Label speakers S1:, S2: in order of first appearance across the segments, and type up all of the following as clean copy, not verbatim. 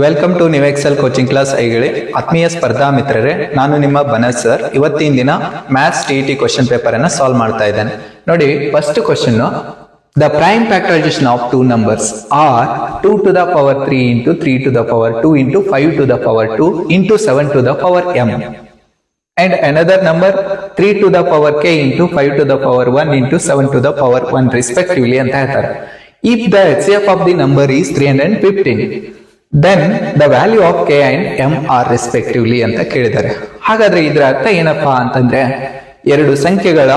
S1: Welcome to New Excel coaching class ಐಗಳಿ ಆತ್ಮೀಯ ಸ್ಪರ್ಧಾ ಮಿತ್ರರೇ, ನಾನು ನಿಮ್ಮ ಬನಸ್ ಸರ್. ಇವತ್ತಿನ ದಿನ ಮ್ಯಾಥ್ಸ್ ಟಿಇಟಿ ಕ್ವಶನ್ ಪೇಪರ್ ಅನ್ನ ಸಾಲ್ವ್ ಮಾಡ್ತಾ ಇದ್ದೇನೆ. ನೋಡಿ, first question, the prime factorisation of two numbers are 2 to the power 3 into 3 to the power 2 into 5 to the power 2 into 7 to the power m and another number 3 to the power k into 5 to the power 1 into 7 to the power 1 respectively ಅಂತ ಹೇಳ್ತಾರೆ. If the HCF of the number is 315, then the value of k and m are respectively ಅಂತ ಕೇಳಿದ್ದಾರೆ. ಹಾಗಾದ್ರೆ ಇದರ ಅರ್ಥ ಏನಪ್ಪಾ ಅಂತಂದ್ರೆ, ಎರಡು ಸಂಖ್ಯೆಗಳ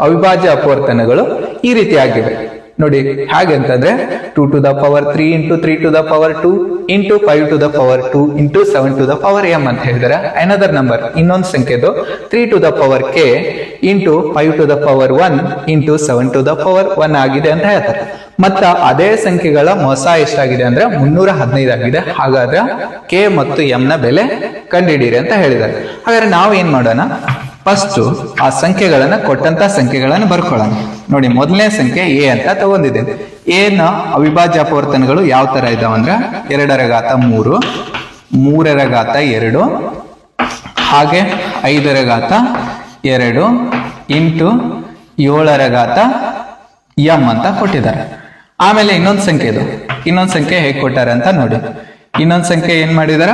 S1: ಅವಿಭಾಜ್ಯ ಅಪವರ್ತನಗಳು ಈ ರೀತಿಯಾಗಿವೆ. ನೋಡಿ, ಹಾಗೆ ಅಂತಂದ್ರೆ 2 to the power 3 into 3 to the power 2 into 5 to the power 2 into 7 to the power m ಅಂತ ಹೇಳಿದರೆ, ಅನದರ್ ನಂಬರ್ ಇನ್ನೊಂದು ಸಂಖ್ಯೆದು 3 to the power k into 5 to the power 1 into 7 to the power 1 ಆಗಿದೆ ಅಂತ ಹೇಳ್ತಾರೆ. ಮತ್ತ ಅದೇ ಸಂಖ್ಯೆಗಳ ಮೊಸ ಎಷ್ಟಾಗಿದೆ ಅಂದ್ರೆ 315 ಆಗಿದೆ. ಹಾಗಾದ್ರೆ ಕೆ ಮತ್ತು ಎಂ ನ ಬೆಲೆ ಕಂಡುಹಿಡಿಯಿರಿ ಅಂತ ಹೇಳಿದ್ದಾರೆ. ಹಾಗಾದ್ರೆ ನಾವು ಏನ್ ಮಾಡೋಣ, ಫಸ್ಟ್ ಆ ಸಂಖ್ಯೆಗಳನ್ನ ಕೊಟ್ಟಂತ ಸಂಖ್ಯೆಗಳನ್ನು ಬರ್ಕೊಳ್ಳೋಣ. ನೋಡಿ, ಮೊದಲನೇ ಸಂಖ್ಯೆ ಎ ಅಂತ ತಗೊಂಡಿದ್ದೇನೆ. ಎ ನ ಅವಿಭಾಜ್ಯ ಅಪವರ್ತನಗಳು ಯಾವ ತರ ಇದಾವ ಅಂದ್ರೆ 2 ರ ಘಾತ 3, 3 ರ ಘಾತ 2, ಹಾಗೆ 5 ರ ಘಾತ 2 ಇಂಟು 7 ರ ಘಾತ ಎಂ ಅಂತ ಕೊಟ್ಟಿದ್ದಾರೆ. ಆಮೇಲೆ ಇನ್ನೊಂದು ಸಂಖ್ಯೆ ಇದು, ಇನ್ನೊಂದು ಸಂಖ್ಯೆ ಹೇಗೆ ಕೊಟ್ಟಾರೆ ಅಂತ ನೋಡಿ. ಇನ್ನೊಂದು ಸಂಖ್ಯೆ ಏನ್ ಮಾಡಿದಾರ,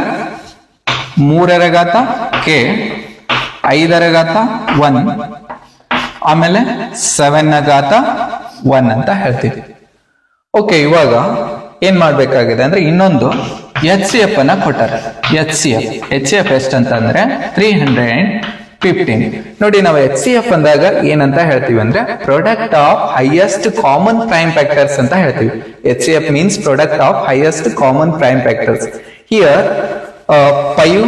S1: 3 ರ ಘಾತ ಕೆ, 5 ರ ಘಾತ 1, ಆಮೇಲೆ 7 ನ ಘಾತ 1 ಅಂತ ಹೇಳ್ತೀವಿ. ಓಕೆ, ಇವಾಗ ಏನ್ ಮಾಡ್ಬೇಕಾಗಿದೆ ಅಂದ್ರೆ ಇನ್ನೊಂದು HCF ಅನ್ನ ಕೊಟ್ಟಾರೆ. HCF ಎಷ್ಟಂತಂದ್ರೆ 315. ನೋಡಿ, ನಾವು HCF ಅಂದಾಗ ಏನಂತ ಹೇಳ್ತೀವಿ ಅಂದ್ರೆ product of highest common prime factors ಅಂತ ಹೇಳ್ತೀವಿ. HCF means product of highest common prime factors. Here 5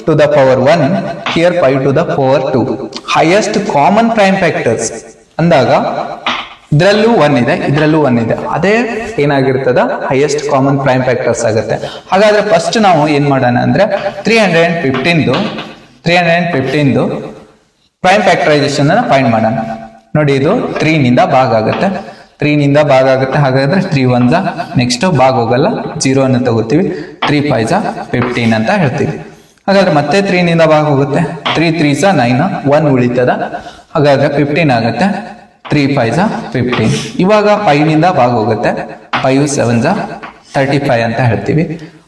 S1: to the power 1, here 5 to the power 2. highest common prime factors ಅಂದಾಗ ಇದ್ರಲ್ಲೂ 1 ಇದೆ, ಇದ್ರಲ್ಲೂ 1 ಇದೆ. ಅದೇ ಏನಾಗಿರ್ತದ, ಹೈಯೆಸ್ಟ್ ಕಾಮನ್ ಪ್ರೈಮ್ ಫ್ಯಾಕ್ಟರ್ಸ್ ಆಗುತ್ತೆ. ಹಾಗಾದ್ರೆ ಫಸ್ಟ್ ನಾವು ಏನ್ ಮಾಡೋಣ ಅಂದ್ರೆ 315 ಪ್ರೈಮ್ ಫ್ಯಾಕ್ಟರೈಸೇಷನ್ ಅನ್ನ ಫೈಂಡ್ ಮಾಡೋಣ. ನೋಡಿ, ಇದು 3 ನಿಂದ ಭಾಗ ಆಗುತ್ತೆ, 3 ನಿಂದ ಭಾಗ ಆಗುತ್ತೆ. ಹಾಗಾದ್ರೆ 3 1 ನೆಕ್ಸ್ಟ್ ಭಾಗ ಹೋಗಲ್ಲ, 0 ಅನ್ನು ತಗೋತೀವಿ. 3 5 15 ಅಂತ ಹೇಳ್ತೀವಿ. ಹಾಗಾದ್ರೆ ಮತ್ತೆ 3 ನಿಂದ ಭಾಗ ಹೋಗುತ್ತೆ, 3 3 9, 1 ಉಳಿತದ. ಹಾಗಾದ್ರೆ 15 ಆಗುತ್ತೆ. 3 5 15. ಇವಾಗ 5 ನಿಂದ ಭಾಗ ಹೋಗುತ್ತೆ, 5 7 35 ಅಂತ ಹೇಳ್ತೀವಿ.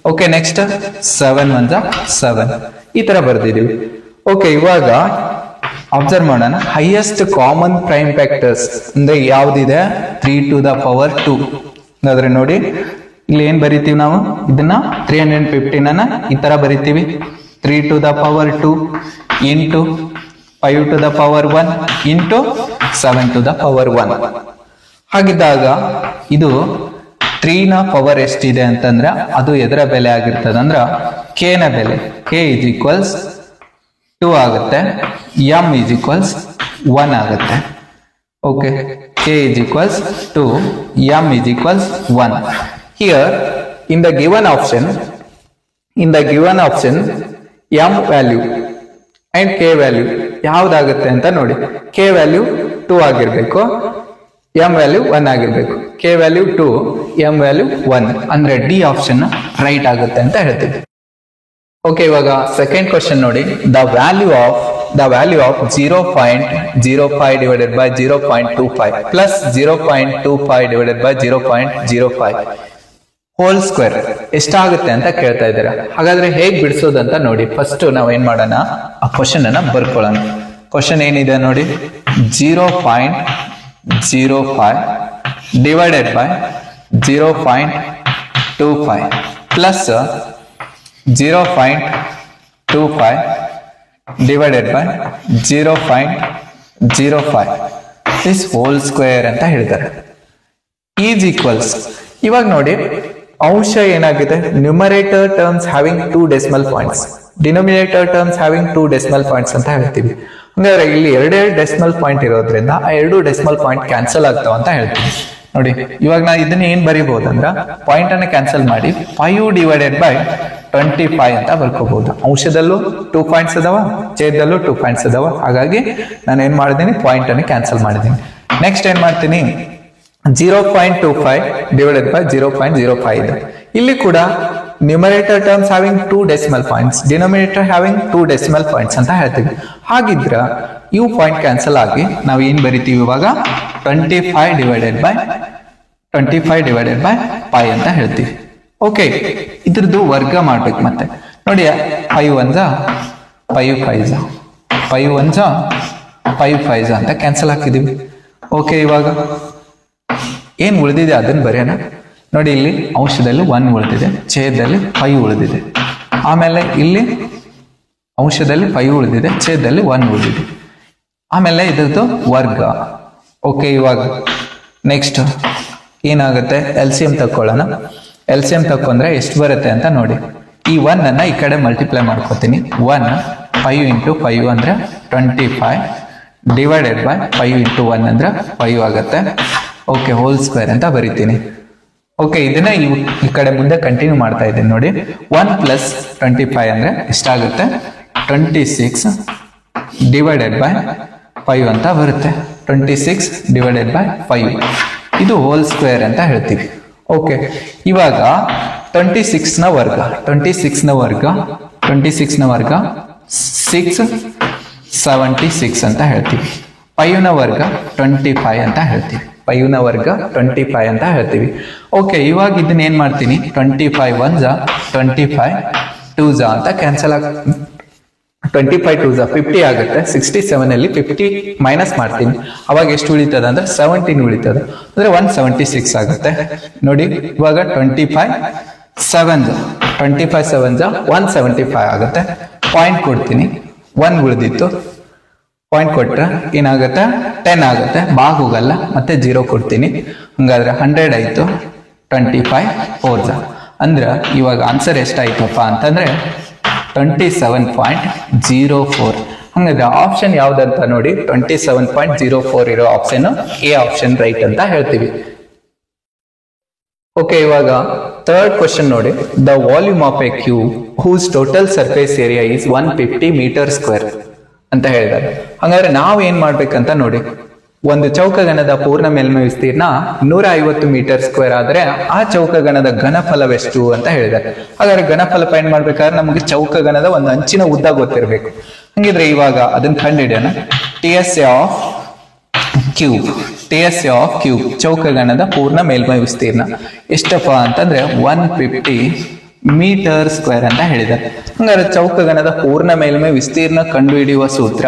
S1: ಓಕೆ, ನೆಕ್ಸ್ಟ್ 7 1 7, ಈ ತರ ಬರ್ದಿದೀವಿ. ಓಕೆ, ಇವಾಗ ಅಬ್ಸರ್ವ್ ಮಾಡೋಣ. ಹೈಯೆಸ್ಟ್ ಕಾಮನ್ ಪ್ರೈಮ್ ಫ್ಯಾಕ್ಟರ್ಸ್ ಅಂದ್ರೆ ಯಾವ್ದಿದೆ, 3 to the power 2. ಹಾಗಾದ್ರೆ ನೋಡಿ, ಇಲ್ಲಿ ಏನ್ ಬರಿತೀವಿ ನಾವು, ಇದನ್ನ 315 ಅನ್ನ ಈ ತರ ಬರಿತೀವಿ. 3 to the power 2 into 5 to the power 1 into 7 to the power 1. ಹಾಗಿದ್ದಾಗ ಇದು 3 ನ ಪವರ್ ಎಷ್ಟಿದೆ ಅಂತಂದ್ರೆ ಅದು ಎದರ ಬೆಲೆ ಆಗಿರ್ತದ ಅಂದ್ರ ಕೆ ನ ಬೆಲೆ. ಕೆ ಇಸ್ ಈಕ್ವಲ್ಸ್ 2 ಆಗುತ್ತೆ, ಎಂ ಇಸ್ ಈಕ್ವಲ್ಸ್ 1 ಆಗುತ್ತೆ. Okay, K is equals 2, M is equals 1. Here in the given option m value and K value ಯಾವ್ದಾಗುತ್ತೆ ಅಂತ ನೋಡಿ. ಕೆ ವ್ಯಾಲ್ಯೂ 2 ಆಗಿರ್ಬೇಕು, ಎಂ ವ್ಯಾಲ್ಯೂ 1 ಆಗಿರ್ಬೇಕು. ಕೆ ವ್ಯಾಲ್ಯೂ 2, ಎಂ ವ್ಯಾಲ್ಯೂ 1 ಅಂದ್ರೆ D option right ಆಗುತ್ತೆ ಅಂತ ಹೇಳ್ತೀವಿ. ಓಕೆ, ಇವಾಗ ಸೆಕೆಂಡ್ ಕ್ವಶನ್ ನೋಡಿ. The value of 0.05 divided by 0.25 plus 0.25 divided by 0.05 whole square ಎಷ್ಟಾಗುತ್ತೆ ಅಂತ ಕೇಳ್ತಾ ಇದ್ದೀರಾ. ಹಾಗಾದ್ರೆ ಹೇಗ್ ಬಿಡಿಸೋದಂತ ನೋಡಿ. ಫಸ್ಟ್ ನಾವ್ ಏನ್ ಮಾಡೋಣ, ಆ ಕ್ವಶನ್ ಅನ್ನ ಬರ್ಕೊಳ್ಳೋಣ. ಕ್ವಶನ್ ಏನಿದೆ ನೋಡಿ, 0.05 divided by 0.25 plus 0.25 divided by 0.05 this whole square ಅಂತ ಹೇಳ್ತಾರೆ. ಈಸ್ ಈಕ್ವಲ್ಸ್, ಇವಾಗ ನೋಡಿ ಅಂಶ ಏನಾಗಿದೆ, numerator terms having 2 decimal points, denominator terms having 2 decimal points ಅಂತ ಹೇಳ್ತೀವಿ. ಅಂದ್ರೆ ಇಲ್ಲಿ 2 decimal point ಇರೋದ್ರಿಂದ ಆ 2 decimal point ಕ್ಯಾನ್ಸಲ್ ಆಗ್ತಾವ ಅಂತ ಹೇಳ್ತೀವಿ. ನೋಡಿ, ಇವಾಗ ನಾ ಇದನ್ನ ಏನ್ ಬರೀಬಹುದು ಪಾಯಿಂಟ್ ಅನ್ನ ಕ್ಯಾನ್ಸಲ್ ಮಾಡಿ 5 divided by 25 ಅಂತ ಬರ್ಕೋಬಹುದು. ಅಂಶದಲ್ಲೂ 2 ಪಾಯಿಂಟ್ಸ್ ಅದಾವ, ಛೇದದಲ್ಲೂ 2 ಪಾಯಿಂಟ್ಸ್ ಅದಾವ. ಹಾಗಾಗಿ ನಾನು ಏನ್ ಮಾಡಿದೀನಿ, ಪಾಯಿಂಟ್ ಅನ್ನು ಕ್ಯಾನ್ಸಲ್ ಮಾಡಿದೀನಿ. ನೆಕ್ಸ್ಟ್ ಏನ್ ಮಾಡ್ತೀನಿ, 0.25 divided by 0.05 ಇಲ್ಲಿ ಕೂಡ numerator terms having 2 decimal points, denominator having 2 decimal points ಅಂತ ಹೇಳ್ತೀವಿ. ಹಾಗಿದ್ರ ಇವು ಪಾಯಿಂಟ್ ಕ್ಯಾನ್ಸಲ್ ಆಗಿ ನಾವು ಏನ್ ಬರಿತೀವಿ ಇವಾಗ 25 ಡಿವೈಡೆಡ್ ಬೈ ಪೈ ಅಂತ ಹೇಳ್ತೀವಿ. ಓಕೆ, ಇದ್ರದ್ದು ವರ್ಗ ಮಾಡ್ಬೇಕು ಮತ್ತೆ. ನೋಡಿ 5 1 5 5 5 1 5 5 ಅಂತ ಕ್ಯಾನ್ಸಲ್ ಹಾಕಿದೀವಿ. ಓಕೆ, ಇವಾಗ ಏನ್ ಉಳಿದಿದೆ ಅದನ್ನ ಬರೆಯೋಣ. ನೋಡಿ, ಇಲ್ಲಿ ಅಂಶದಲ್ಲಿ 1 ಉಳಿದಿದೆ, ಛೇದದಲ್ಲಿ 5 ಉಳಿದಿದೆ. ಆಮೇಲೆ ಇಲ್ಲಿ ಅಂಶದಲ್ಲಿ 5 ಉಳಿದಿದೆ, ಛೇದದಲ್ಲಿ 1 ಉಳಿದಿದೆ. ಆಮೇಲೆ ಇದ್ರದ್ದು ವರ್ಗ. ಓಕೆ, ಇವಾಗ ನೆಕ್ಸ್ಟ್ ಏನಾಗುತ್ತೆ, LCM ತಕ್ಕೊಳ್ಳೋಣ. LCM ತಕ್ಕೊಂಡ್ರೆ ಎಷ್ಟು ಬರುತ್ತೆ ಅಂತ ನೋಡಿ. ಈ 1 ಅನ್ನ ಈ ಕಡೆ ಮಲ್ಟಿಪ್ಲೈ ಮಾಡ್ಕೋತೀನಿ. 1 5 ಇಂಟು 5 ಅಂದ್ರೆ 25 ಡಿವೈಡೆಡ್ ಬೈ 5 ಇಂಟು 1 ಅಂದ್ರೆ 5 ಆಗುತ್ತೆ. ಓಕೆ, ಹೋಲ್ ಸ್ಕ್ವೇರ್ ಅಂತ ಬರಿತೀನಿ. ಓಕೆ, ಇದನ್ನ ಈ ಕಡೆ ಮುಂದೆ ಕಂಟಿನ್ಯೂ ಮಾಡ್ತಾ ಇದ್ದೀನಿ. ನೋಡಿ, 1 ಪ್ಲಸ್ 25 ಅಂದ್ರೆ ಎಷ್ಟಾಗುತ್ತೆ, 26 ಡಿವೈಡೆಡ್ ಬೈ 5 ಅಂತ ಬರುತ್ತೆ. 26 ಡಿವೈಡೆಡ್ ಬೈ 5 ಇದು ಹೋಲ್ ಸ್ಕ್ವೇರ್ ಅಂತ ಹೇಳ್ತೀವಿ. ಓಕೆ, ಇವಾಗ 26 ನ ವರ್ಗ 676 ಅಂತ ಹೇಳ್ತೀವಿ. 5 ನ ವರ್ಗ 25 ಅಂತ ಹೇಳ್ತೀವಿ. 5 ನ ವರ್ಗ 25 ಅಂತ ಹೇಳ್ತೀವಿ. ಓಕೆ, ಇವಾಗ ಇದನ್ನ ಏನ್ ಮಾಡ್ತೀನಿ, 25 1 25 2 ಅಂತ ಕ್ಯಾನ್ಸಲ್ 25 2 50 ಆಗುತ್ತೆ. 67 ಅಲ್ಲಿ 50 ಮೈನಸ್ ಮಾಡ್ತೀನಿ, ಅವಾಗ ಎಷ್ಟು ಉಳಿತದ ಅಂದ್ರೆ 17 ಉಳಿತದ, ಅಂದ್ರೆ 176 ಆಗುತ್ತೆ. ನೋಡಿ, ಇವಾಗ 25 7 175 ಆಗುತ್ತೆ. ಪಾಯಿಂಟ್ ಕೊಡ್ತೀನಿ, 1 ಉಳಿದಿತ್ತು, ಪಾಯಿಂಟ್ ಕೊಟ್ರೆ ಏನಾಗುತ್ತೆ 10 ಆಗುತ್ತೆ, ಬಾಗ್ ಹೋಗಲ್ಲ, ಮತ್ತೆ 0 ಕೊಡ್ತೀನಿ. ಹಂಗಾದ್ರೆ 100 ಆಯ್ತು. 25 4 ಅಂದ್ರೆ ಇವಾಗ ಆನ್ಸರ್ ಎಷ್ಟಾಯ್ತಪ್ಪ ಅಂತಂದ್ರೆ 27.04. ಹಂಗಾದ್ರೆ ಆಪ್ಷನ್ ಯಾವ್ದಂತ ನೋಡಿ, 27.04 ಇರೋ ಆಪ್ಷನ್ ಎ ಆಪ್ಷನ್ ರೈಟ್ ಅಂತ ಹೇಳ್ತೀವಿ. ಓಕೆ, ಇವಾಗ ಥರ್ಡ್ ಕ್ವಶನ್ ನೋಡಿ. The volume of a cube whose total surface area is 150 meter square ಅಂತ ಹೇಳಿದ್ದಾರೆ. ಹಂಗಾದ್ರೆ ನಾವು ಏನ್ ಮಾಡ್ಬೇಕಂತ ನೋಡಿ, ಒಂದು ಚೌಕಗಣದ ಪೂರ್ಣ ಮೇಲ್ಮೈ ವಿಸ್ತೀರ್ಣ 150 ಮೀಟರ್ ಸ್ಕ್ವೇರ್ ಆದ್ರೆ ಆ ಚೌಕಗಣದ ಘನಫಲವೆಷ್ಟು ಅಂತ ಹೇಳಿದ್ದಾರೆ. ಹಾಗಾದ್ರೆ ಘನಫಲ ಫೈಂಡ್ ಮಾಡ್ಬೇಕಾದ್ರೆ ನಮಗೆ ಚೌಕಗಣದ ಒಂದು ಅಂಚಿನ ಉದ್ದ ಗೊತ್ತಿರಬೇಕು. ಹಂಗಿದ್ರೆ ಇವಾಗ ಅದನ್ನ ಕಂಡುಹಿಡಿಯೋಣ. TSA ಆಫ್ ಕ್ಯೂಬ್ ಚೌಕಗಣದ ಪೂರ್ಣ ಮೇಲ್ಮೈ ವಿಸ್ತೀರ್ಣ ಎಷ್ಟಪ್ಪ ಅಂತಂದ್ರೆ 150 ಮೀಟರ್ ಸ್ಕ್ವೇರ್ ಅಂತ ಹೇಳಿದ್ದಾರೆ. ಹಂಗಾದ್ರೆ ಚೌಕಗಣದ ಪೂರ್ಣ ಮೇಲ್ಮೈ ವಿಸ್ತೀರ್ಣ ಕಂಡುಹಿಡಿಯುವ ಸೂತ್ರ,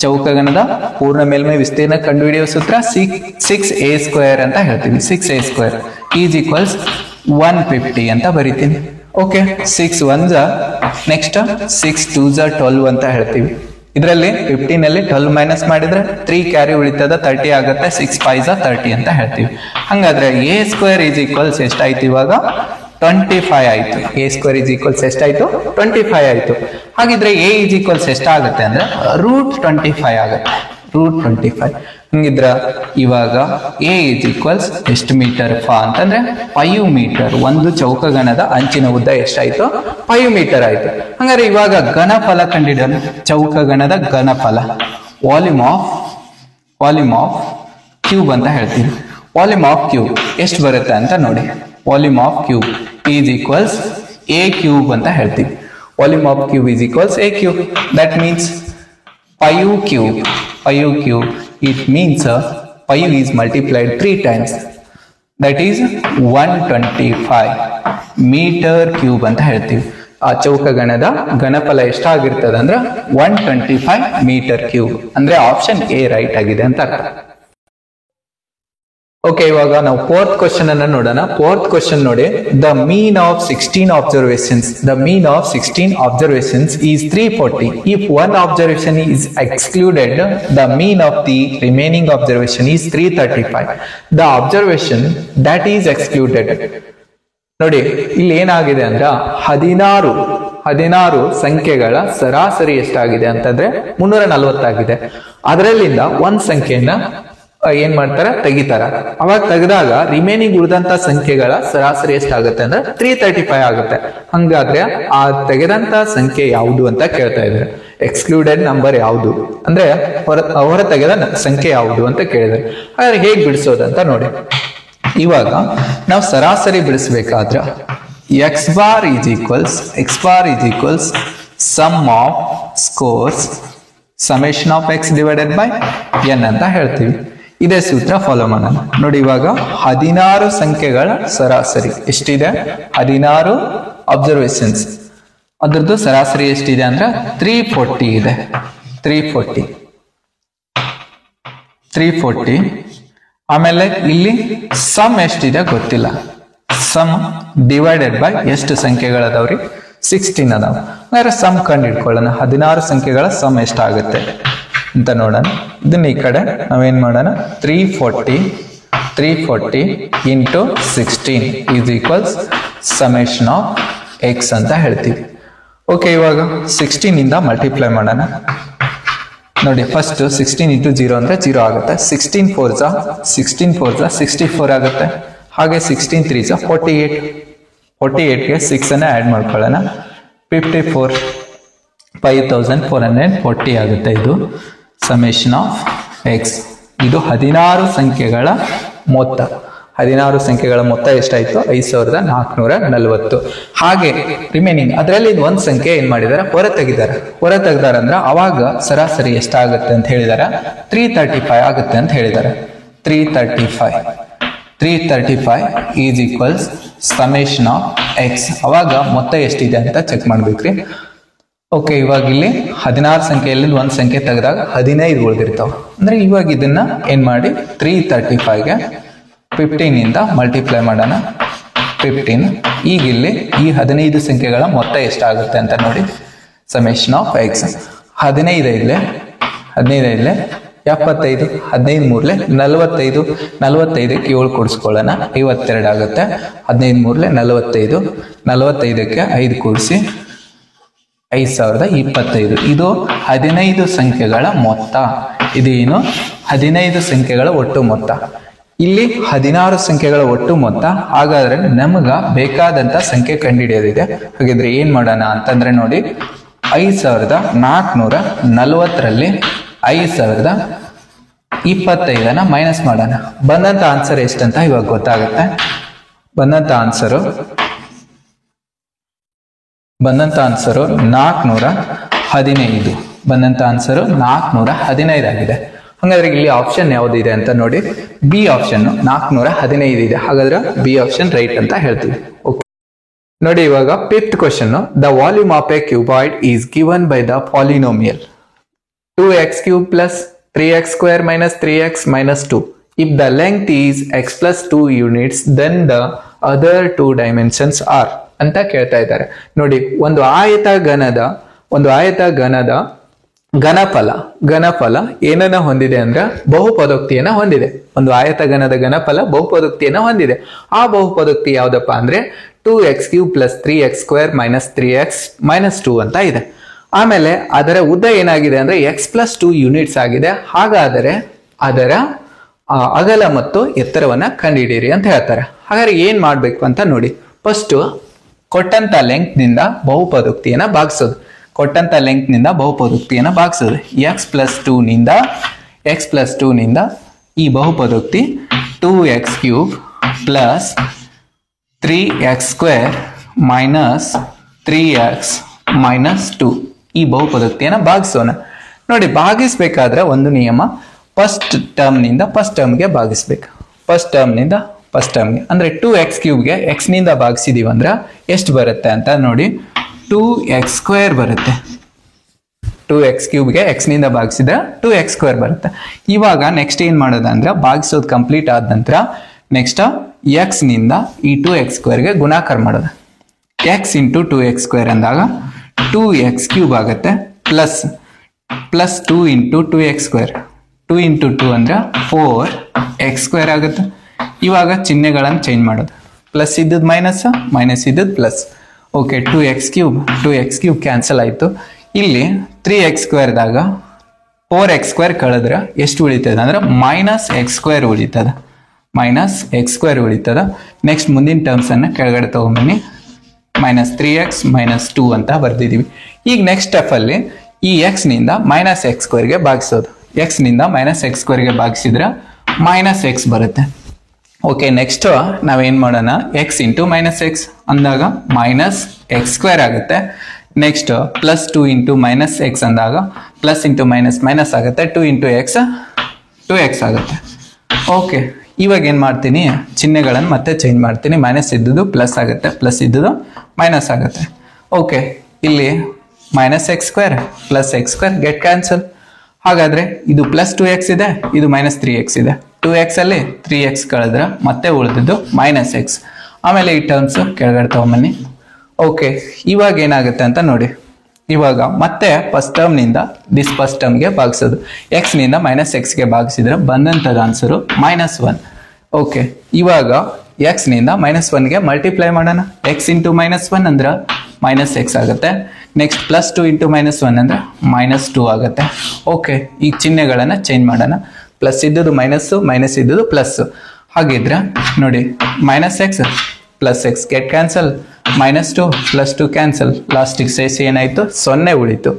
S1: ಚೌಕಗಣದ ಪೂರ್ಣ ಮೇಲ್ಮೈ ವಿಸ್ತೀರ್ಣ ಕಂಡುಹಿಡಿಯುವ ಸೂತ್ರ 6a ಸ್ಕ್ವೇರ್ ಅಂತ ಹೇಳ್ತೀವಿ. 6a ಸ್ಕ್ವೇರ್ ಈಸ್ ಈಕ್ವಲ್ಸ್ 150 ಅಂತ ಬರಿತೀನಿ. ಓಕೆ, 6 1 ನೆಕ್ಸ್ಟ್ 6 2 12 ಅಂತ ಹೇಳ್ತೀವಿ. ಇದರಲ್ಲಿ 15 ಅಲ್ಲಿ 12 ಮೈನಸ್ ಮಾಡಿದ್ರೆ 3 ಕ್ಯಾರಿ ಉಳಿತದ, 30 ಆಗುತ್ತೆ. 6 5 30 ಅಂತ ಹೇಳ್ತೀವಿ. ಹಂಗಾದ್ರೆ a ಸ್ಕ್ವೇರ್ ಈಸ್ ಈಕ್ವಲ್ಸ್ ಎಷ್ಟಾಯ್ತು ಇವಾಗ 25 ಆಯ್ತು. a ಸ್ಕ್ವೇರ್ ಈಸ್ ಈಕ್ವಲ್ಸ್ ಎಷ್ಟಾಯ್ತು 25 ಆಯ್ತು. ಹಾಗಿದ್ರೆ a ಈಸ್ ಈಕ್ವಲ್ಸ್ ಎಷ್ಟಾಗುತ್ತೆ ಅಂದ್ರೆ √25 ಆಗುತ್ತೆ. √25. ಹಂಗಿದ್ರ ಇವಾಗ a ಈಸ್ ಈಕ್ವಲ್ಸ್ ಎಷ್ಟು ಮೀಟರ್ ಅಂತಂದ್ರೆ 5 ಮೀಟರ್. ಒಂದು ಚೌಕಗಣದ ಅಂಚಿನ ಉದ್ದ ಎಷ್ಟಾಯ್ತು 5 ಮೀಟರ್ ಆಯ್ತು. ಹಂಗಾರೆ ಇವಾಗ ಘನಫಲ ಕಂಡಿಡೋಣ. ಚೌಕಗಣದ ಘನಫಲ ವಾಲ್ಯೂಮ್ ಆಫ್ ಕ್ಯೂಬ್ ಅಂತ ಹೇಳ್ತೀವಿ. ವಾಲ್ಯೂಮ್ ಆಫ್ ಕ್ಯೂಬ್ ಎಷ್ಟು ಬರುತ್ತೆ ಅಂತ ನೋಡಿ. Volume of cube is equals a cube ಅಂತ ಹೇಳ್ತೀವಿ. Volume of cube is equals a cube. That means 5 cube. It means 5 is multiplied 3 times. That is 125 meter cube ಅಂತ ಹೇಳ್ತೀವಿ. ಆ ಚೌಕಗಣದ ಘನಫಲ ಎಷ್ಟಾಗಿರ್ತದ ಅಂದ್ರೆ 125 ಮೀಟರ್ ಕ್ಯೂಬ್. ಅಂದ್ರೆ ಆಪ್ಷನ್ ಎ ರೈಟ್ ಆಗಿದೆ ಅಂತ ಅರ್ಥ. ಓಕೆ, ಇವಾಗ ನಾವು ಫೋರ್ತ್ ಕ್ವಶನ್ ಅನ್ನ ನೋಡೋಣ. ಫೋರ್ತ್ ಕ್ವಶನ್ ನೋಡಿ. The mean of 16 observations is 340. If one observation is excluded, the mean of the remaining observation is 335. The observation that is excluded. ನೋಡಿ, ಇಲ್ಲಿ ಏನಾಗಿದೆ ಅಂದ್ರೆ 16 ಸಂಖ್ಯೆಗಳ ಸರಾಸರಿ ಎಷ್ಟಾಗಿದೆ ಅಂತಂದ್ರೆ 340 ಆಗಿದೆ. ಅದರಲ್ಲಿಂದ ಒಂದ್ ಸಂಖ್ಯೆಯನ್ನ ಏನ್ ಮಾಡ್ತಾರ ತೆಗಿತಾರ. ಅವಾಗ ತೆಗೆದಾಗ ರಿಮೈನಿಂಗ್ ಉಳಿದಂತ ಸಂಖ್ಯೆಗಳ ಸರಾಸರಿ ಎಷ್ಟಾಗುತ್ತೆ ಅಂದ್ರೆ 335 ಆಗುತ್ತೆ. ಹಂಗಾದ್ರೆ ಆ ತೆಗೆದಂತ ಸಂಖ್ಯೆ ಯಾವುದು ಅಂತ ಕೇಳ್ತಾ ಇದ್ದಾರೆ. ಎಕ್ಸ್ಕ್ಲೂಡೆಡ್ ನಂಬರ್ ಯಾವುದು ಅಂದ್ರೆ ಹೊರ ತೆಗೆದ ಸಂಖ್ಯೆ ಯಾವುದು ಅಂತ ಕೇಳಿದ್ರೆ, ಹಾಗಾದ್ರೆ ಹೇಗ್ ಬಿಡಿಸೋದಂತ ನೋಡಿ. ಇವಾಗ ನಾವು ಸರಾಸರಿ ಬಿಡಿಸ್ಬೇಕಾದ್ರ x bar is equals sum of scores summation of x divided by n ಅಂತ ಹೇಳ್ತೀವಿ. ಇದೇ ಸೂತ್ರ ಫಾಲೋ ಮಾಡೋಣ. ನೋಡಿ, ಇವಾಗ 16 ಸಂಖ್ಯೆಗಳ ಸರಾಸರಿ ಎಷ್ಟಿದೆ? 16 ಅಬ್ಸರ್ವೇಷನ್ಸ್, ಅದ್ರದ್ದು ಸರಾಸರಿ ಎಷ್ಟಿದೆ ಅಂದ್ರೆ 340 ಇದೆ. 340. ಆಮೇಲೆ ಇಲ್ಲಿ ಸಮ್ ಎಷ್ಟಿದೆ ಗೊತ್ತಿಲ್ಲ. ಸಮ್ ಡಿವೈಡೆಡ್ ಬೈ ಎಷ್ಟು ಸಂಖ್ಯೆಗಳದಾವ್ರಿ? 16 ಅದಾವ. ಹಾಗಾದ್ರೆ ಸಮ್ ಕಂಡು ಹಿಡ್ಕೊಳ್ಳೋಣ. 16 ಸಂಖ್ಯೆಗಳ ಸಮ್ ಎಷ್ಟಾಗುತ್ತೆ ಅಂತ ನೋಡೋಣ. ಇದನ್ನ ಈ ಕಡೆ ನಾವೇನ್ ಮಾಡೋಣ, 340 into 16 is equals summation of X ಅಂತ ಹೇಳ್ತೀವಿ. ಓಕೆ, ಇವಾಗ 16 ಇಂದ ಮಲ್ಟಿಪ್ಲೈ ಮಾಡೋಣ. ನೋಡಿ, ಫಸ್ಟ್ 16 ಇಂಟು 0 ಅಂದ್ರೆ 0 ಆಗುತ್ತೆ. 16 4 64 ಆಗುತ್ತೆ. ಹಾಗೆ 16 3 48. 48ಗೆ 6 ಅನ್ನ ಆಡ್ ಮಾಡ್ಕೊಳ್ಳೋಣ. 54 5440 ಆಗುತ್ತೆ. ಇದು ಸಮೇಷನ್ ಆಫ್ ಎಕ್ಸ್. ಇದು 16 ಸಂಖ್ಯೆಗಳ ಮೊತ್ತ. 16 ಸಂಖ್ಯೆಗಳ ಮೊತ್ತ ಎಷ್ಟಾಯ್ತು? 5440. ಹಾಗೆ ರಿಮೈನಿಂಗ್ ಅದರಲ್ಲಿ ಒಂದು ಸಂಖ್ಯೆ ಏನ್ ಮಾಡಿದಾರೆ? ಹೊರ ತೆಗಿದಾರೆ ಅಂದ್ರೆ ಅವಾಗ ಸರಾಸರಿ ಎಷ್ಟಾಗುತ್ತೆ ಅಂತ ಹೇಳಿದಾರೆ? 335 ಆಗುತ್ತೆ ಅಂತ ಹೇಳಿದಾರೆ. 335 is equals summation of X. ಅವಾಗ ಮೊತ್ತ ಎಷ್ಟಿದೆ ಅಂತ ಚೆಕ್ ಮಾಡ್ಬೇಕ್ರಿ. ಓಕೆ, ಇವಾಗ ಇಲ್ಲಿ 16 ಸಂಖ್ಯೆಯಲ್ಲಿ ಒಂದು ಸಂಖ್ಯೆ ತೆಗೆದಾಗ 15 ಉಳಿದಿರ್ತಾವ. ಅಂದ್ರೆ ಇವಾಗ ಇದನ್ನ ಏನ್ ಮಾಡಿ 335ಗೆ 15 ಇಂದ ಮಲ್ಟಿಪ್ಲೈ ಮಾಡೋಣ. 15. ಈಗ ಇಲ್ಲಿ ಈ 15 ಸಂಖ್ಯೆಗಳ ಮೊತ್ತ ಎಷ್ಟಾಗುತ್ತೆ ಅಂತ ನೋಡಿ. Summation of X. 15 75 75 15 45. 45ಕ್ಕೆ 7 ಕೂಡಿಸ್ಕೊಳ್ಳೋಣ. 52 ಆಗುತ್ತೆ. 15 45. 45ಕ್ಕೆ 5 ಕೂಡಿಸಿ 5025. ಇದು 15 ಸಂಖ್ಯೆಗಳ ಮೊತ್ತ. ಇದೇನು? 15 ಸಂಖ್ಯೆಗಳ ಒಟ್ಟು ಮೊತ್ತ. ಇಲ್ಲಿ 16 ಸಂಖ್ಯೆಗಳ ಒಟ್ಟು ಮೊತ್ತ. ಹಾಗಾದ್ರೆ ನಮಗ ಬೇಕಾದಂತ ಸಂಖ್ಯೆ ಕಂಡುಹಿಡಿಯೋದಿದೆ. ಹಾಗಿದ್ರೆ ಏನ್ ಮಾಡೋಣ ಅಂತಂದ್ರೆ ನೋಡಿ, 5440ರಲ್ಲಿ 5025 ಮೈನಸ್ ಮಾಡೋಣ. ಬಂದಂತ ಆನ್ಸರ್ ಎಷ್ಟಂತ ಇವಾಗ ಗೊತ್ತಾಗುತ್ತೆ. ಬಂದಂತ ಆನ್ಸರು 415. ಬಂದಂತ ಆನ್ಸರು 415 ಆಗಿದೆ. ಹಾಗಾದ್ರೆ ಇಲ್ಲಿ ಆಪ್ಷನ್ ಯಾವ್ದಿದೆ ಅಂತ ನೋಡಿ. ಬಿ ಆಪ್ಷನ್ 415 ಇದೆ. ಹಾಗಾದ್ರೆ ಬಿ ಆಪ್ಷನ್ ರೈಟ್ ಅಂತ ಹೇಳ್ತೀವಿ. ಓಕೆ, ನೋಡಿ, ಇವಾಗ 5th question. The volume of A cuboid is given by the polynomial 2x³ plus 3x² minus 3x minus 2. If the length is x plus 2 units, then the other 2 dimensions are ಅಂತ ಕೇಳ್ತಾ ಇದ್ದಾರೆ. ನೋಡಿ, ಒಂದು ಆಯತ ಘನದ ಘನಫಲ ಏನನ್ನ ಹೊಂದಿದೆ ಅಂದ್ರೆ ಬಹುಪದೋಕ್ತಿಯನ್ನ ಹೊಂದಿದೆ. ಒಂದು ಆಯತ ಘನದ ಘನಫಲ ಬಹುಪದೋಕ್ತಿಯನ್ನ ಹೊಂದಿದೆ. ಆ ಬಹುಪದೋಕ್ತಿ ಯಾವ್ದಪ್ಪ ಅಂದ್ರೆ 2x³ plus 3x² minus 3x minus 2 ಅಂತ ಇದೆ. ಆಮೇಲೆ ಅದರ ಉದ್ದ ಏನಾಗಿದೆ ಅಂದ್ರೆ x plus 2 ಯೂನಿಟ್ಸ್ ಆಗಿದೆ. ಹಾಗಾದರೆ ಅದರ ಅಗಲ ಮತ್ತು ಎತ್ತರವನ್ನ ಕಂಡುಹಿಡಿಯಿರಿ ಅಂತ ಹೇಳ್ತಾರೆ. ಹಾಗಾದ್ರೆ ಏನ್ ಮಾಡ್ಬೇಕು ಅಂತ ನೋಡಿ. ಫಸ್ಟ್ ಕೊಟ್ಟಂತ ಲೆಂತ್ ನಿಂದ ಬಹುಪದೋಕ್ತಿಯನ್ನ ಭಾಗಿಸೋದು. x plus 2 ನಿಂದ ಈ ಬಹುಪದೋಕ್ತಿ 2x³ plus 3x² minus 3x minus 2 ಈ ಬಹುಪದೋಕ್ತಿಯನ್ನ ಭಾಗಿಸೋಣ. ನೋಡಿ, ಭಾಗಿಸ್ಬೇಕಾದ್ರೆ ಒಂದು ನಿಯಮ, ಫಸ್ಟ್ ಟರ್ಮ್ ನಿಂದ ಫಸ್ಟ್ ಟರ್ಮ್ಗೆ ಭಾಗಿಸ್ಬೇಕು. ಫಸ್ಟ್ ಟರ್ಮ್ಗೆ ಅಂದ್ರೆ 2x³ x ನಿಂದ ಭಾಗಿಸಿದೀವಿ ಅಂದ್ರೆ ಎಷ್ಟು ಬರುತ್ತೆ ಅಂತ ನೋಡಿ. 2x² ಬರುತ್ತೆ. 2x³ x ನಿಂದ ಭಾಗಿಸಿದ್ರೆ 2x² ಬರುತ್ತೆ. ಇವಾಗ ನೆಕ್ಸ್ಟ್ ಏನ್ ಮಾಡೋದಂದ್ರೆ ಭಾಗಿಸೋದು ಕಂಪ್ಲೀಟ್ ಆದ ನಂತರ ನೆಕ್ಸ್ಟ್ x ನಿಂದ ಈ 2x² ಗುಣಾಕಾರ ಮಾಡೋದು. x ಇಂಟು 2x² ಅಂದಾಗ 2x³ ಆಗುತ್ತೆ. Plus 2 into 2x². 2 ಇಂಟು 2 ಅಂದ್ರೆ 4x² ಆಗುತ್ತೆ. ಇವಾಗ ಚಿಹ್ನೆಗಳನ್ನು ಚೇಂಜ್ ಮಾಡೋದು. ಪ್ಲಸ್ ಇದ್ದದ್ದು ಮೈನಸ್ ಇದ್ದದ್ದು ಪ್ಲಸ್. ಓಕೆ, 2x³ ಕ್ಯಾನ್ಸಲ್ ಆಯ್ತು. ಇಲ್ಲಿ 3x²ದಾಗ 4x² ಕಳೆದ್ರೆ ಎಷ್ಟು ಉಳಿತದ ಅಂದ್ರೆ -x² ಉಳಿತದ. ನೆಕ್ಸ್ಟ್ ಮುಂದಿನ ಟರ್ಮ್ಸ್ ಅನ್ನ ಕೆಳಗಡೆ ತಗೊಂಬನ್ನಿ. -3x -2 ಅಂತ ಬರ್ದಿದೀವಿ. ಈಗ ನೆಕ್ಸ್ಟ್ ಸ್ಟೆಪ್ ಅಲ್ಲಿ ಈ x ನಿಂದ -x² ಭಾಗಿಸೋದು. x ನಿಂದ -x² ಭಾಗಿಸಿದ್ರೆ -x ಬರುತ್ತೆ. ಓಕೆ, ನೆಕ್ಸ್ಟ್ ನಾವೇನ್ ಮಾಡೋಣ, ಎಕ್ಸ್ ಇಂಟು ಮೈನಸ್ ಎಕ್ಸ್ ಅಂದಾಗ ಮೈನಸ್ ಎಕ್ಸ್ ಸ್ಕ್ವೇರ್ ಆಗುತ್ತೆ. Next plus 2 into minus X ಅಂದಾಗ ಪ್ಲಸ್ ಇಂಟು ಮೈನಸ್ ಮೈನಸ್ ಆಗುತ್ತೆ. 2 ಇಂಟು ಎಕ್ಸ್ 2x ಆಗುತ್ತೆ. ಓಕೆ, ಇವಾಗ ಏನು ಮಾಡ್ತೀನಿ, ಚಿಹ್ನೆಗಳನ್ನು ಮತ್ತೆ ಚೇಂಜ್ ಮಾಡ್ತೀನಿ. ಮೈನಸ್ ಇದ್ದುದು ಪ್ಲಸ್ ಆಗುತ್ತೆ, ಪ್ಲಸ್ ಇದ್ದುದು ಮೈನಸ್ ಆಗುತ್ತೆ. ಓಕೆ, ಇಲ್ಲಿ minus X square plus X square get cancel. ಹಾಗಾದ್ರೆ ಇದು ಪ್ಲಸ್ 2x ಇದೆ, ಇದು ಮೈನಸ್ 3x ಇದೆ. 2x ಅಲ್ಲಿ 3x ಕಳೆದ್ರೆ ಮತ್ತೆ ಉಳಿದಿದ್ದು ಮೈನಸ್ ಎಕ್ಸ್. ಆಮೇಲೆ ಈ ಟರ್ಮ್ಸ್ ಕೆಳಗಡೆ ತಗೊಂಬನ್ನಿ. ಓಕೆ, ಇವಾಗ ಏನಾಗುತ್ತೆ ಅಂತ ನೋಡಿ. ಇವಾಗ ಮತ್ತೆ ಫಸ್ಟ್ ಟರ್ಮ್ನಿಂದ ಫಸ್ಟ್ ಟರ್ಮ್ಗೆ ಭಾಗಿಸೋದು. ಎಕ್ಸ್ನಿಂದ ಮೈನಸ್ ಎಕ್ಸ್ಗೆ ಭಾಗಿಸಿದ್ರೆ ಬಂದಂಥದ್ದು ಆನ್ಸರು -1. ಓಕೆ, ಇವಾಗ ಎಕ್ಸ್ನಿಂದ -1ಗೆ ಮಲ್ಟಿಪ್ಲೈ ಮಾಡೋಣ. ಎಕ್ಸ್ ಇಂಟು -1 ಅಂದ್ರೆ ಮೈನಸ್ ಎಕ್ಸ್ ಆಗುತ್ತೆ. ನೆಕ್ಸ್ಟ್ ಪ್ಲಸ್ 2 ಇಂಟು -1 ಅಂದ್ರೆ -2 ಆಗುತ್ತೆ. ಓಕೆ, ಈ ಚಿಹ್ನೆಗಳನ್ನು ಚೇಂಜ್ ಮಾಡೋಣ. ಪ್ಲಸ್ ಇದ್ದುದು ಮೈನಸ್ಸು, ಮೈನಸ್ ಇದ್ದುದು ಪ್ಲಸ್. ಹಾಗಿದ್ರೆ ನೋಡಿ, minus X plus X get cancel, -2 plus 2 cancel, ಲಾಸ್ಟಿಗೆ ಸೇರಿಸಿ ಏನಾಯ್ತು, 0 ಉಳಿತು.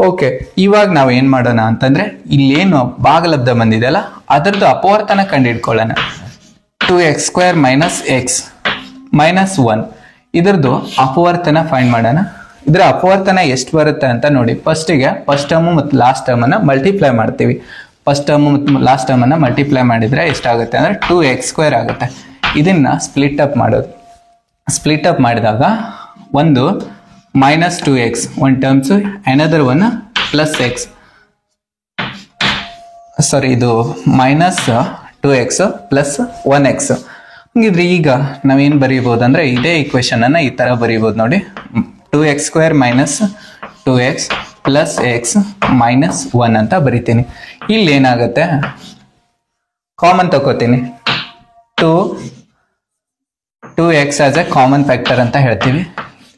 S1: ಓಕೆ, ಇವಾಗ ನಾವು ಏನು ಮಾಡೋಣ ಅಂತಂದ್ರೆ, ಇಲ್ಲೇನು ಭಾಗಲಬ್ಧ ಬಂದಿದೆಯಲ್ಲ ಅದರದ್ದು ಅಪವರ್ತನ ಕಂಡುಹಿಡ್ಕೊಳ್ಳೋಣ. 2x square minus X minus 1 ಇದ್ರದ್ದು ಅಪವರ್ತನ ಫೈಂಡ್ ಮಾಡೋಣ. ಇದರ ಅಪವರ್ತನ ಎಷ್ಟು ಬರುತ್ತೆ ಅಂತ ನೋಡಿ. ಫಸ್ಟ್ ಟರ್ಮ್ ಮತ್ತು ಲಾಸ್ಟ್ ಟರ್ಮ್ ಅನ್ನ ಮಲ್ಟಿಪ್ಲೈ ಮಾಡ್ತೀವಿ. ಫಸ್ಟ್ ಟರ್ಮ್ ಮತ್ತು ಲಾಸ್ಟ್ ಟರ್ಮ್ ಅನ್ನ ಮಲ್ಟಿಪ್ಲೈ ಮಾಡಿದ್ರೆ ಎಷ್ಟಾಗುತ್ತೆ ಅಂದ್ರೆ 2x ಸ್ಕ್ವೇರ್ ಆಗುತ್ತೆ. ಇದನ್ನ ಸ್ಪ್ಲಿಟ್ ಅಪ್ ಮಾಡೋದು. ಸ್ಪ್ಲಿಟ್ ಅಪ್ ಮಾಡಿದಾಗ ಒಂದು -2x ಒಂದು terms, another one plus X, sorry ಇದು -2x ಪ್ಲಸ್ 1x. ಹಂಗಿದ್ರೆ ಈಗ ನಾವೇನು ಬರೀಬೋದು ಅಂದ್ರೆ ಇದೇ ಈಕ್ವೇಶನ್ ಅನ್ನ ಈ ತರ ಬರೀಬೋದು ನೋಡಿ. 2x square minus 2x plus X -1 ಅಂತ ಬರಿತೀನಿ. ಇಲ್ಲಿ ಏನಾಗುತ್ತೆ, ಕಾಮನ್ ತಗೋತೀನಿ. 2x as A common factor ಅಂತ ಹೇಳ್ತೀವಿ.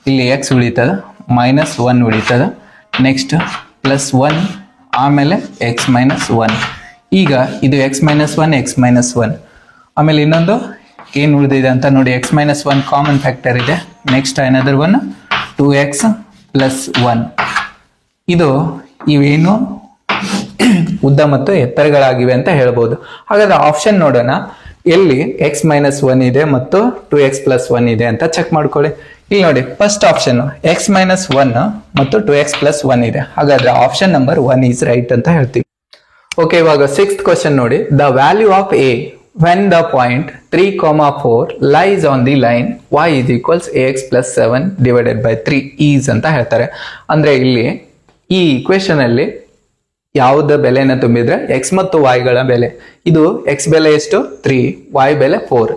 S1: ಇಲ್ಲಿ x ಉಳಿತದ, -1 ಉಳಿತದ, ನೆಕ್ಸ್ಟ್ +1, ಆಮೇಲೆ x -1. ಈಗ ಇದು x -1 ಆಮೇಲೆ ಇನ್ನೊಂದು ಏನು ಉಳಿದಿದೆ ಅಂತ ನೋಡಿ. x -1 ಕಾಮನ್ ಫ್ಯಾಕ್ಟರ್ ಇದೆ. Next another one 2x + 1. ಇದು ಇವೇನು ಉದ್ದ ಮತ್ತು ಎತ್ತರಗಳಾಗಿವೆ ಅಂತ ಹೇಳ್ಬೋದು. ಹಾಗಾದ್ರೆ ಆಪ್ಷನ್ ನೋಡೋಣ, ಎಲ್ಲಿ x -1 ಇದೆ ಮತ್ತು 2x + 1 ಇದೆ ಅಂತ ಚೆಕ್ ಮಾಡ್ಕೊಳ್ಳಿ. ಇಲ್ಲಿ ನೋಡಿ, ಫಸ್ಟ್ ಆಪ್ಷನ್ x -1 ಮತ್ತು 2x + 1 ಇದೆ. ಹಾಗಾದ್ರೆ ಆಪ್ಷನ್ ನಂಬರ್ 1 ಈಸ್ ರೈಟ್ ಅಂತ ಹೇಳ್ತೀವಿ. ಓಕೆ, ಇವಾಗ 6th ಕ್ವಶನ್ ನೋಡಿ. The value of a when the point 3,4 lies on the line y is equals ax plus 7 divided by 3 is ಅಂತ ಹೇಳ್ತಾರೆ. ಅಂದ್ರೆ ಇಲ್ಲಿ ಈ ಇಕ್ವೇಶನ್ ಅಲ್ಲಿ ಯಾವುದ ಬೆಲೆನ ತುಂಬಿದ್ರೆ x ಮತ್ತು y ಗಳ ಬೆಲೆ, ಇದು x ಬೆಲೆ ಎಷ್ಟು 3, y ಬೆಲೆ 4,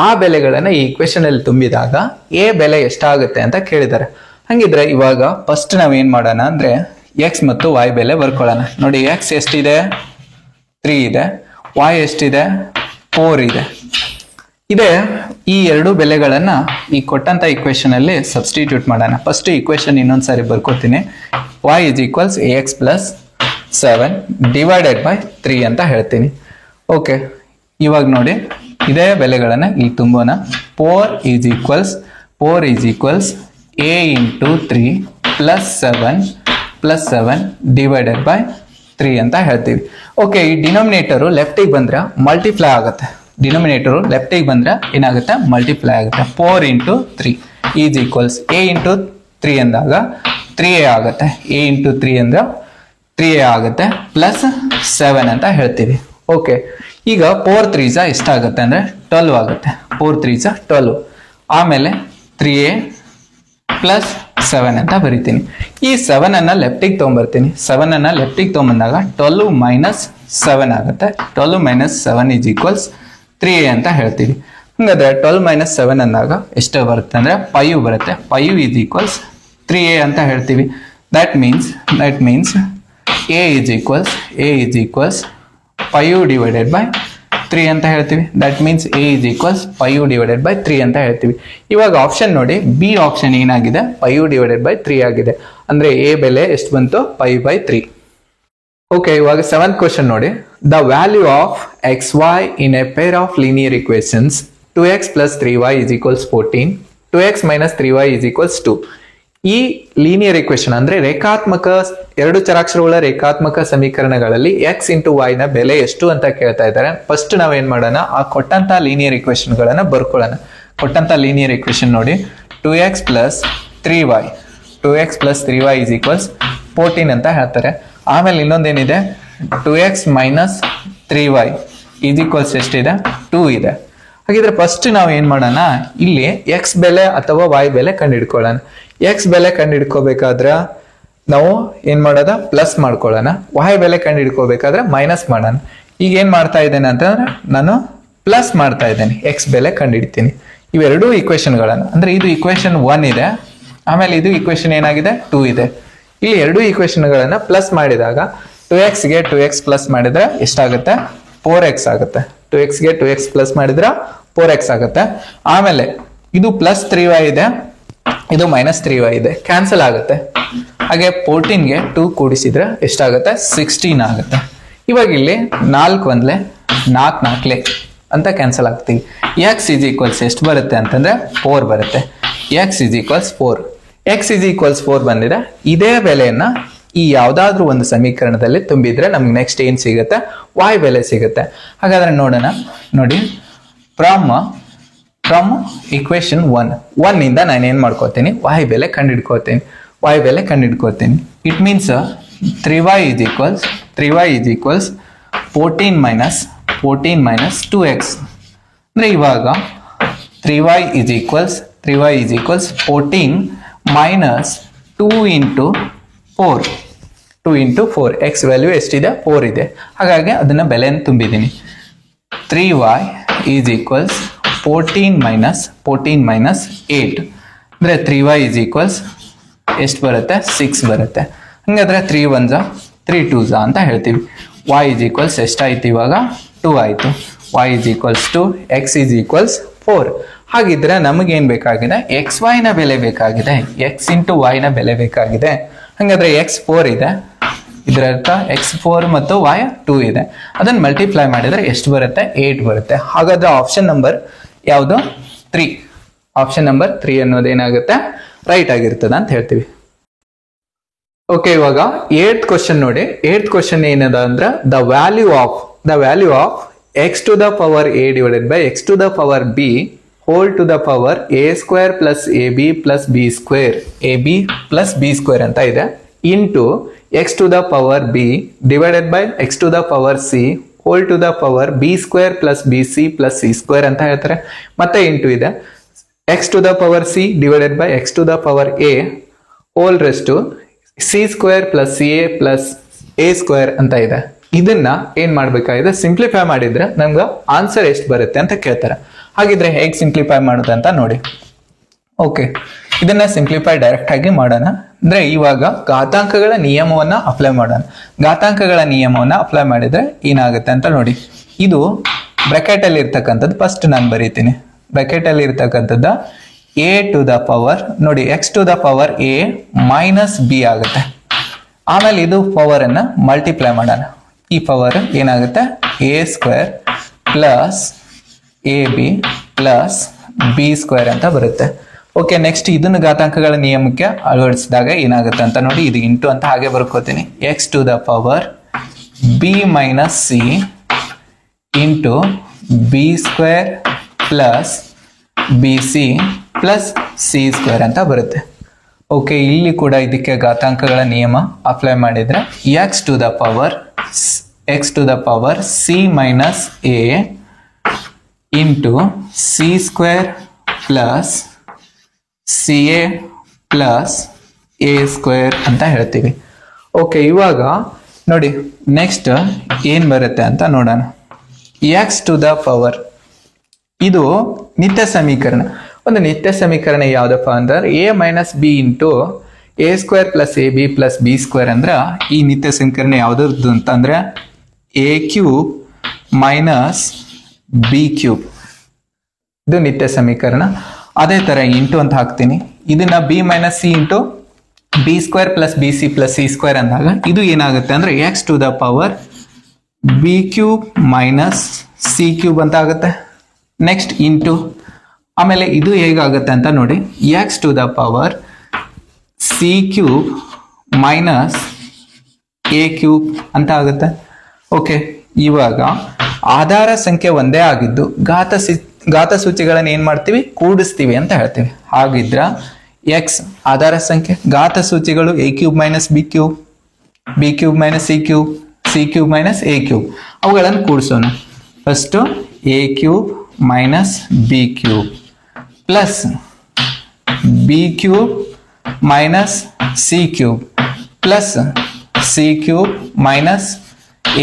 S1: ಆ ಬೆಲೆಗಳನ್ನ ಈ ಇಕ್ವೇಶನ್ ಅಲ್ಲಿ ತುಂಬಿದಾಗ a ಬೆಲೆ ಎಷ್ಟಾಗುತ್ತೆ ಅಂತ ಕೇಳಿದ್ದಾರೆ. ಹಂಗಿದ್ರೆ ಇವಾಗ ಫಸ್ಟ್ ನಾವ್ ಏನ್ ಮಾಡೋಣ ಅಂದ್ರೆ x ಮತ್ತು y ಬೆಲೆ ಬರ್ಕೊಳ್ಳೋಣ. ನೋಡಿ, x ಎಷ್ಟಿದೆ 3 ಇದೆ, y ಎಷ್ಟಿದೆ 4 ಇದೆ. ಈ ಎರಡು ಬೆಲೆಗಳನ್ನ ಈ ಕೊಟ್ಟಂತ ಇಕ್ವೇಶನ್ ಅಲ್ಲಿ ಸಬ್ಸ್ಟಿಟ್ಯೂಟ್ ಮಾಡೋಣ. ಫಸ್ಟ್ ಇಕ್ವೇಶನ್ ಇನ್ನೊಂದ್ಸಾರಿ ಬರ್ಕೋತೀನಿ. y is equals ax plus 7 divided by 3 ಅಂತ ಹೇಳ್ತೀನಿ. ಓಕೆ, ಇವಾಗ ನೋಡಿ ಇದೇ ಬೆಲೆಗಳನ್ನ ಇಲ್ಲಿ ತುಂಬೋಣ. 4 is equals a into 3 plus 7 divided by 3 ಅಂತ ಹೇಳ್ತೀವಿ. ಓಕೆ, ಈ ಡಿನೋಮಿನೇಟರು ಲೆಫ್ಟಿಗೆ ಬಂದ್ರೆ ಮಲ್ಟಿಪ್ಲೈ ಆಗುತ್ತೆ. ಡಿನೋಮಿನೇಟರು ಲೆಫ್ಟಿಗೆ ಬಂದ್ರೆ ಏನಾಗುತ್ತೆ, ಮಲ್ಟಿಪ್ಲೈ ಆಗುತ್ತೆ. 4 into 3 is equals a into 3 ಅಂದಾಗ 3a ಆಗುತ್ತೆ. a into 3 ಅಂದ್ರೆ 3a ಆಗುತ್ತೆ ಪ್ಲಸ್ 7 ಅಂತ ಹೇಳ್ತೀವಿ. ಓಕೆ, ಈಗ 4 3s ಎಷ್ಟಾಗುತ್ತೆ ಅಂದ್ರೆ 12 ಆಗುತ್ತೆ. 4 3s 12, ಆಮೇಲೆ 3a ಪ್ಲಸ್ 7 ಅಂತ ಬರಿತೀನಿ. ಈ 7 ಅನ್ನ ಲೆಫ್ಟಿಗೆ ತೊಗೊಂಬರ್ತೀನಿ. 7 ಅನ್ನ ಲೆಫ್ಟಿಗೆ ತೊಗೊಂಬಂದಾಗ 12 - 7 ಆಗುತ್ತೆ. 12 - 7 is equals 3a ಅಂತ ಹೇಳ್ತೀವಿ. ಹಂಗಾದ್ರೆ 12 - 7 ಅಂದಾಗ ಎಷ್ಟು ಬರುತ್ತೆ ಅಂದ್ರೆ 5 ಬರುತ್ತೆ. 5 is equals 3a ಅಂತ ಹೇಳ್ತೀವಿ. that means a is equals 5 divided by 3 ಅಂತ ಹೇಳ್ತೀವಿ. that means a is equals 5 divided by 3 ಅಂತ ಹೇಳ್ತೀವಿ. ಇವಾಗ ಆಪ್ಷನ್ ನೋಡಿ, ಬಿ ಆಪ್ಷನ್ ಏನಾಗಿದೆ 5 divided by 3 ಆಗಿದೆ. ಅಂದ್ರೆ a ಬೆಲೆ ಎಷ್ಟು ಬಂತು 5/3. ಓಕೆ, ಇವಾಗ 7th ಕ್ವಶನ್ ನೋಡಿ. The value of xy in a pair of linear equations 2x plus 3y is equals 14, 2x minus 3y is equals 2 ಈ ಲೀನಿಯರ್ ಇಕ್ವೇಶನ್ ಅಂದ್ರೆ ರೇಖಾತ್ಮಕ ಎರಡು ಚರಾಕ್ಷರಗಳ ರೇಖಾತ್ಮಕ ಸಮೀಕರಣಗಳಲ್ಲಿ ಎಕ್ಸ್ ಇಂಟು ವೈ ನ ಬೆಲೆ ಎಷ್ಟು ಅಂತ ಕೇಳ್ತಾ ಇದ್ದಾರೆ. ಫಸ್ಟ್ ನಾವೇನ್ ಮಾಡೋಣ, ಆ ಕೊಟ್ಟಂತ ಲೀನಿಯರ್ ಇಕ್ವೇಶನ್ ಗಳನ್ನ ಬರ್ಕೊಳ್ಳೋಣ. ಕೊಟ್ಟಂತ ಲೀನಿಯರ್ ಇಕ್ವೇಶನ್ ನೋಡಿ, 2x plus 3y 2x plus 3y is equals 14 ಅಂತ ಹೇಳ್ತಾರೆ. ಆಮೇಲೆ ಇನ್ನೊಂದೇನಿದೆ, 2x minus 3y is equals ಎಷ್ಟಿದೆ, 2 ಇದೆ. ಹಾಗಿದ್ರೆ ಫಸ್ಟ್ ನಾವು ಏನ್ ಮಾಡೋಣ, ಇಲ್ಲಿ ಎಕ್ಸ್ ಬೆಲೆ ಅಥವಾ ವೈ ಬೆಲೆ ಕಂಡುಹಿಡ್ಕೊಳ್ಳೋಣ. ಎಕ್ಸ್ ಬೆಲೆ ಕಂಡುಹಿಡ್ಕೋಬೇಕಾದ್ರೆ ನಾವು ಏನ್ ಮಾಡೋದ, ಪ್ಲಸ್ ಮಾಡ್ಕೊಳ್ಳೋಣ. ವೈ ಬೆಲೆ ಕಂಡುಹಿಡ್ಕೋಬೇಕಾದ್ರೆ ಮೈನಸ್ ಮಾಡೋಣ. ಈಗ ಏನ್ ಮಾಡ್ತಾ ಇದ್ದೇನೆ ಅಂತಂದ್ರೆ ನಾನು ಪ್ಲಸ್ ಮಾಡ್ತಾ ಇದ್ದೇನೆ, ಎಕ್ಸ್ ಬೆಲೆ ಕಂಡುಹಿಡ್ತೀನಿ. ಇವೆರಡೂ ಇಕ್ವೇಶನ್ಗಳನ್ನು, ಅಂದ್ರೆ ಇದು ಇಕ್ವೇಶನ್ 1 ಇದೆ, ಆಮೇಲೆ ಇದು ಇಕ್ವೇಶನ್ ಏನಾಗಿದೆ 2 ಇದೆ. ಇಲ್ಲಿ ಎರಡು ಇಕ್ವೇಶನ್ಗಳನ್ನ ಪ್ಲಸ್ ಮಾಡಿದಾಗ 2x ಗೆ 2x ಪ್ಲಸ್ ಮಾಡಿದ್ರೆ ಎಷ್ಟಾಗುತ್ತೆ, 4x ಆಗುತ್ತೆ. 2x ಗೆ 2x ಪ್ಲಸ್ ಮಾಡಿದ್ರೆ 4x ಆಗುತ್ತೆ. ಆಮೇಲೆ ಇದು ಪ್ಲಸ್ 3y ಇದೆ, ಇದು ಮೈನಸ್ 3y ಇದೆ, ಕ್ಯಾನ್ಸಲ್ ಆಗುತ್ತೆ. ಹಾಗೆ 14 ಗೆ 2 ಕೂಡಿಸಿದ್ರೆ ಎಷ್ಟಾಗುತ್ತೆ, 16 ಆಗುತ್ತೆ. ಇವಾಗ ಇಲ್ಲಿ 4 ಒಂದ್ಲೆ 4 4 ಅಂತ ಕ್ಯಾನ್ಸಲ್ ಆಗ್ತೀವಿ. ಎಕ್ಸ್ ಇಸ್ ಈಕ್ವಲ್ಸ್ ಎಷ್ಟು ಬರುತ್ತೆ ಅಂತಂದ್ರೆ 4 ಬರುತ್ತೆ. X is equals 4. X is equals 4 ಬಂದಿದೆ. ಇದೇ ಬೆಲೆಯನ್ನ ಈ ಯಾವ್ದಾದ್ರು ಒಂದು ಸಮೀಕರಣದಲ್ಲಿ ತುಂಬಿದ್ರೆ ನಮ್ಗೆ ನೆಕ್ಸ್ಟ್ ಏನ್ ಸಿಗುತ್ತೆ, y ಬೆಲೆ ಸಿಗುತ್ತೆ. ಹಾಗಾದ್ರೆ ನೋಡೋಣ. ನೋಡಿ, ಫ್ರಮ್ ಇಕ್ವೇಶನ್ 1 ಇಂದ ನಾನು ಏನ್ ಮಾಡ್ಕೋತೀನಿ, y ಬೆಲೆ ಕಂಡುಹಿಡ್ಕೋತೀನಿ. It means 3y is equals 14 minus 2x. ಅಂದ್ರೆ ಇವಾಗ 3y is equals 14 minus 2 into 4 X value ಎಷ್ಟಿದೆ, 4 ಇದೆ. ಹಾಗಾಗಿ ಅದನ್ನ ಬೆಲೆಯನ್ನು ತುಂಬಿದ್ದೀನಿ. 3y ಈಸ್ ಈಕ್ವಲ್ಸ್ 14 ಮೈನಸ್ 8 ಅಂದ್ರೆ 3y ಈಸ್ ಈಕ್ವಲ್ಸ್ ಎಷ್ಟು ಬರುತ್ತೆ, 6 ಬರುತ್ತೆ. ಹಂಗಾದ್ರೆ 3 1 3 2 ಅಂತ ಹೇಳ್ತೀವಿ. y ಈಸ್ ಈಕ್ವಲ್ಸ್ ಎಷ್ಟಾಯ್ತು, ಇವಾಗ 2 ಆಯ್ತು. y is equals 2, x is equals 4. ಹಾಗಿದ್ರೆ ನಮಗೇನ್ ಬೇಕಾಗಿದೆ, ಎಕ್ಸ್ ವೈ ನ ಬೆಲೆ ಬೇಕಾಗಿದೆ, ಎಕ್ಸ್ ಇಂಟು ವೈ ನ ಬೆಲೆ ಬೇಕಾಗಿದೆ. ಹಂಗಾದ್ರೆ ಎಕ್ಸ್ 4 ಇದೆ, ಇದರ ಅರ್ಥ ಎಕ್ಸ್ 4 ಮತ್ತು ವೈ 2 ಇದೆ. ಅದನ್ನ ಮಲ್ಟಿಪ್ಲೈ ಮಾಡಿದ್ರೆ ಎಷ್ಟು ಬರುತ್ತೆ, 8 ಬರುತ್ತೆ. ಹಾಗಾದ್ರೆ ಆಪ್ಷನ್ ನಂಬರ್ ಯಾವುದು, 3. ಆಪ್ಷನ್ ನಂಬರ್ 3 ಅನ್ನೋದೇನಾಗುತ್ತೆ, ರೈಟ್ ಆಗಿರ್ತದ ಅಂತ ಹೇಳ್ತೀವಿ. ಓಕೆ, ಇವಾಗ 8th ಕ್ವಶನ್ ನೋಡಿ. 8th ಕ್ವಶನ್ ಏನದ ಅಂದ್ರೆ the value of x to the power a divided by x to the power b whole to the power a square plus ab plus b square ಅಂತ ಇದೆ, into x to the power b divided by x to the power c whole to the power b square plus bc plus c square ಅಂತ ಹೇಳ್ತಾರೆ. ಮತ್ತೆ into ಇದೆ x to the power c divided by x to the power a whole raised to c square plus ca plus a square ಅಂತ ಇದೆ. ಇದನ್ನ ಏನ್ ಮಾಡ್ಬೇಕಾಗಿದೆ, simplify ಮಾಡಿದ್ರೆ ನಮ್ಗೆ ಆನ್ಸರ್ ಎಷ್ಟು ಬರುತ್ತೆ ಅಂತ ಕೇಳ್ತಾರೆ. ಹಾಗಿದ್ರೆ ಹೇಗೆ ಸಿಂಪ್ಲಿಫೈ ಮಾಡೋದಂತ ನೋಡಿ. ಓಕೆ, ಇದನ್ನ ಸಿಂಪ್ಲಿಫೈ ಡೈರೆಕ್ಟ್ ಆಗಿ ಮಾಡೋಣ. ಅಂದ್ರೆ ಇವಾಗ ಘಾತಾಂಕಗಳ ನಿಯಮವನ್ನ ಅಪ್ಲೈ ಮಾಡೋಣ. ಘಾತಾಂಕಗಳ ನಿಯಮವನ್ನ ಅಪ್ಲೈ ಮಾಡಿದ್ರೆ ಏನಾಗುತ್ತೆ ಅಂತ ನೋಡಿ. ಇದು ಬ್ರಾಕೆಟ್ ಅಲ್ಲಿ ಇರ್ತಕ್ಕಂಥದ್ದು ಫಸ್ಟ್ ನಾನು ಬರೀತೀನಿ. ಬ್ರಾಕೆಟ್ ಅಲ್ಲಿ ಇರ್ತಕ್ಕಂಥದ್ದು a ಟು ದ ಪವರ್ ನೋಡಿ, x to the power a minus b ಆಗುತ್ತೆ. ಆಮೇಲೆ ಇದು ಪವರ್ ಅನ್ನ ಮಲ್ಟಿಪ್ಲೈ ಮಾಡೋಣ. ಈ ಪವರ್ ಏನಾಗುತ್ತೆ, a square plus a b plus b square ಅಂತ ಬರುತ್ತೆ. ಓಕೆ, ನೆಕ್ಸ್ಟ್ ಇದನ್ನು ಘಾತಾಂಕಗಳ ನಿಯಮಕ್ಕೆ ಅಳವಡಿಸಿದಾಗ ಏನಾಗುತ್ತೆ ಅಂತ ನೋಡಿ. ಇದು ಇಂಟು ಅಂತ ಹಾಗೆ ಬರ್ಕೋತೀನಿ. X to the power B minus C into B square plus B C plus C square ಅಂತ ಬರುತ್ತೆ. ಓಕೆ, ಇಲ್ಲಿ ಕೂಡ ಇದಕ್ಕೆ ಘಾತಾಂಕಗಳ ನಿಯಮ ಅಪ್ಲೈ ಮಾಡಿದ್ರೆ x to the power c minus a into c square plus c a plus a square ಅಂತ ಹೇಳ್ತೀವಿ. Okay, ಇವಾಗ ನೋಡಿ ನೆಕ್ಸ್ಟ್ ಏನ್ ಬರುತ್ತೆ ಅಂತ ನೋಡೋಣ. ಎಕ್ಸ್ ಟು ದ ಪವರ್ ಇದು ನಿತ್ಯ ಸಮೀಕರಣ. ಒಂದು ನಿತ್ಯ ಸಮೀಕರಣ ಯಾವ್ದಪ್ಪ ಅಂದ್ರೆ a minus b into a square plus a b plus b square ಅಂದ್ರೆ ಈ ನಿತ್ಯ ಸಮೀಕರಣ ಯಾವ್ದು ಅಂತಂದ್ರೆ a cube minus B cube, ಇದು ನಿತ್ಯ ಸಮೀಕರಣ. ಅದೇ ತರ ಇಂಟು ಅಂತ ಹಾಕ್ತೀನಿ. ಇದನ್ನ b minus C into B square plus B C plus C square ಅಂದಾಗ ಇದು ಏನಾಗುತ್ತೆ ಅಂದ್ರೆ x to the power b cube minus C cube ಅಂತ ಆಗುತ್ತೆ. ನೆಕ್ಸ್ಟ್ ಇಂಟು ಆಮೇಲೆ ಇದು ಹೇಗಾಗುತ್ತೆ ಅಂತ ನೋಡಿ. X to the power c cube minus A cube ಅಂತ ಆಗುತ್ತೆ. ಓಕೆ, ಇವಾಗ ಆಧಾರ ಸಂಖ್ಯೆ ಒಂದೇ ಆಗಿದ್ದು ಘಾತ ಸೂಚಿಗಳನ್ನು ಏನ್ ಮಾಡ್ತೀವಿ, ಕೂಡಿಸ್ತೀವಿ ಅಂತ ಹೇಳ್ತೀವಿ. ಹಾಗಿದ್ರ ಎಕ್ಸ್ ಆಧಾರ ಸಂಖ್ಯೆ, ಘಾತ ಸೂಚಿಗಳು A cube minus B cube, B cube minus C cube, C cube minus A cube, ಅವುಗಳನ್ನು ಕೂಡಿಸೋಣ. First A cube minus B cube plus B cube minus C cube plus C cube minus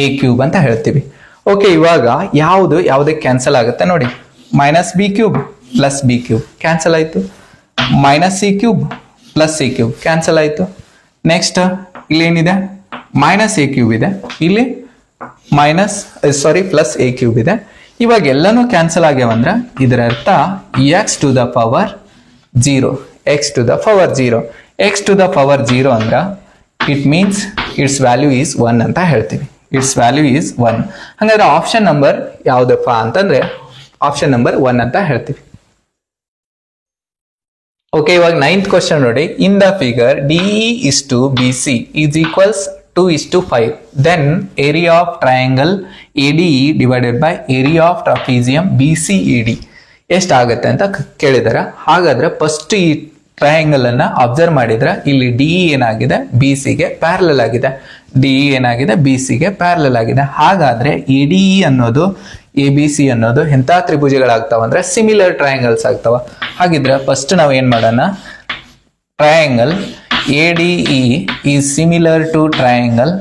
S1: A cube ಅಂತ ಹೇಳ್ತೀವಿ. Okay, ಇವಾಗ ಯಾವುದಕ್ಕೆ cancel ಆಗುತ್ತೆ ನೋಡಿ. Minus B cube plus B cube cancel ಆಯ್ತು, minus C cube plus C cube cancel ಆಯ್ತು. Next ಇಲ್ಲಿ ಏನಿದೆ, ಮೈನಸ್ ಎ ಕ್ಯೂಬ್ ಇದೆ, ಇಲ್ಲಿ ಪ್ಲಸ್ ಎ ಕ್ಯೂಬ್ ಇದೆ. ಇವಾಗ ಎಲ್ಲನೂ ಕ್ಯಾನ್ಸಲ್ ಆಗ್ಯಾವಂದ್ರೆ ಇದರ ಅರ್ಥ x to the power 0, x to the power 0. X to the power 0 ಅಂದ್ರೆ it means its value is 1 ಅಂತ ಹೇಳ್ತೀವಿ. Its value is 1. ಹಾಗಾದ್ರೆ ಆಪ್ಷನ್ ನಂಬರ್ ಯಾವ್ದಪ್ಪ ಅಂತಂದ್ರೆ ಆಪ್ಷನ್ ನಂಬರ್ 1 ಅಂತ ಹೇಳ್ತೀವಿ. ಓಕೆ, ಇವಾಗ 9th ಕ್ವಶನ್ ನೋಡಿ. In the figure DE is to BC is equals 2:5. Then area of triangle ADE divided by area of trapezium BCED ಎಷ್ಟಾಗತ್ತೆ ಅಂತ ಕೇಳಿದಾರೆ. ಹಾಗಾದ್ರೆ ಫಸ್ಟ್ ಈ ಟ್ರಯಾಂಗಲ್ ಅನ್ನ ಅಬ್ಸರ್ವ್ ಮಾಡಿದ್ರೆ ಇಲ್ಲಿ DE ಏನಾಗಿದೆ, BCಗೆ ಪ್ಯಾರಲಲ್ ಆಗಿದೆ. DE ಏನಾಗಿದೆ, BCಗೆ ಪ್ಯಾರಲಲ್ ಆಗಿದೆ. ಹಾಗಾದ್ರೆ ADE ಅನ್ನೋದು ABC ಅನ್ನೋದು ಎಂಥ ತ್ರಿಭುಜಗಳಾಗ್ತಾವ ಅಂದ್ರೆ ಸಿಮಿಲರ್ ಟ್ರಯಾಂಗಲ್ಸ್ ಆಗ್ತಾವ. ಹಾಗಿದ್ರೆ ಫಸ್ಟ್ ನಾವು ಏನ್ ಮಾಡೋಣ, triangle ADE is similar to triangle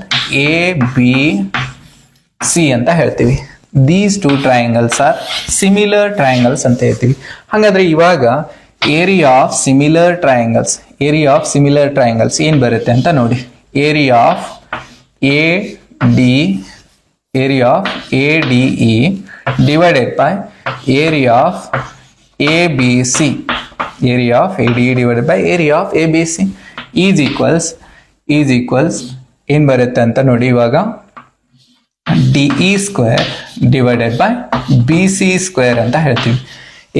S1: ABC ಅಂತ ಹೇಳ್ತೀವಿ. These two triangles are similar triangles ಅಂತ ಹೇಳ್ತೀವಿ. ಹಾಗಾದ್ರೆ ಇವಾಗ ಏರಿಯಾ ಆಫ್ ಸಿಮಿಲರ್ ಟ್ರಯಾಂಗಲ್ಸ್ ಏನ್ ಬರುತ್ತೆ ಅಂತ ನೋಡಿ. Area of ADE divided by area of ABC. Area of ADE divided by area of ABC is equals ಏನ್ ಬರುತ್ತೆ ಅಂತ ನೋಡಿ. ಇವಾಗ DE square divided by BC square ಅಂತ ಹೇಳ್ತೀವಿ.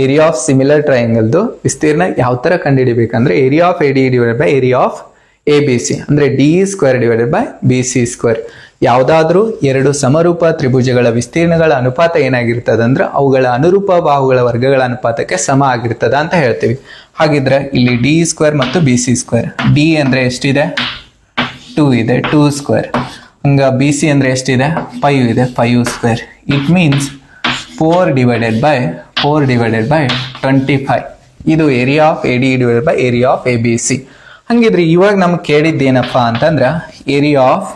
S1: ಏರಿಯಾ ಆಫ್ ಸಿಮಿಲರ್ ಟ್ರಯಾಂಗಲ್ದು ವಿಸ್ತೀರ್ಣ ಯಾವ ತರ ಕಂಡುಹಿಡಿಬೇಕಂದ್ರೆ area of ADE divided by area of ABC ಅಂದ್ರೆ DE square divided by BC square. ಯಾವುದಾದ್ರೂ ಎರಡು ಸಮರೂಪ ತ್ರಿಭುಜಗಳ ವಿಸ್ತೀರ್ಣಗಳ ಅನುಪಾತ ಏನಾಗಿರ್ತದ ಅಂದ್ರೆ ಅವುಗಳ ಅನುರೂಪ ಬಾಹುಗಳ ವರ್ಗಗಳ ಅನುಪಾತಕ್ಕೆ ಸಮ ಆಗಿರ್ತದ ಅಂತ ಹೇಳ್ತೀವಿ. ಹಾಗಿದ್ರೆ ಇಲ್ಲಿ DE square ಮತ್ತು BC square. D ಅಂದ್ರೆ ಎಷ್ಟಿದೆ, 2 ಇದೆ, 2 square. ಹಂಗ BC ಅಂದ್ರೆ ಎಷ್ಟಿದೆ, 5 ಇದೆ, 5 square. It means 4 divided by 25. ಇದು area of ADE divided by area of ABC. ಹಂಗಿದ್ರೆ ಇವಾಗ ನಮ್ಗೆ ಕೇಳಿದ್ದೇನಪ್ಪಾ ಅಂತಂದ್ರ area of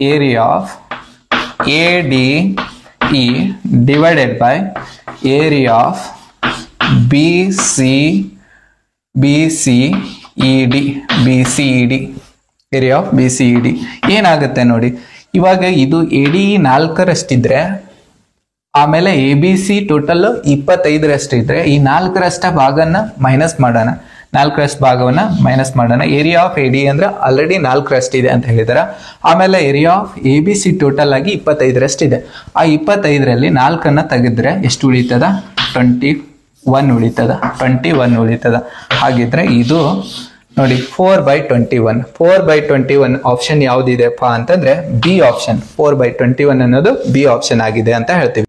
S1: ADE divided by area of BCED area of BCED ಏನಾಗುತ್ತೆ ನೋಡಿ. ಇವಾಗ ಇದು ADE 4ರಷ್ಟಿದ್ರೆ ಆಮೇಲೆ ABC ಟೋಟಲ್ 25ರಷ್ಟಿದ್ರೆ ಈ 4ರಷ್ಟ ಭಾಗನ ಮೈನಸ್ ಮಾಡೋಣ, 4ರಷ್ಟು ಭಾಗವನ್ನ ಮೈನಸ್ ಮಾಡೋಣ. ಏರಿಯಾ ಆಫ್ ADE ಅಂದ್ರೆ ಆಲ್ರೆಡಿ 4ರಷ್ಟಿದೆ ಅಂತ ಹೇಳಿದಾರ. ಆಮೇಲೆ ಏರಿಯಾ ಆಫ್ ABC ಟೋಟಲ್ ಆಗಿ 25ರಷ್ಟಿದೆ. ಆ 25ರಲ್ಲಿ 4ಅನ್ನ ತೆಗೆದ್ರೆ ಎಷ್ಟು ಉಳಿತದ, 21 ಉಳಿತದ. ಹಾಗಿದ್ರೆ ಇದು ನೋಡಿ 4/21 ಆಪ್ಷನ್ ಯಾವ್ದಿದೆಪ್ಪ ಅಂತಂದ್ರೆ ಬಿ ಆಪ್ಷನ್. 4/21 ಅನ್ನೋದು ಬಿ ಆಪ್ಷನ್ ಆಗಿದೆ ಅಂತ ಹೇಳ್ತೀವಿ.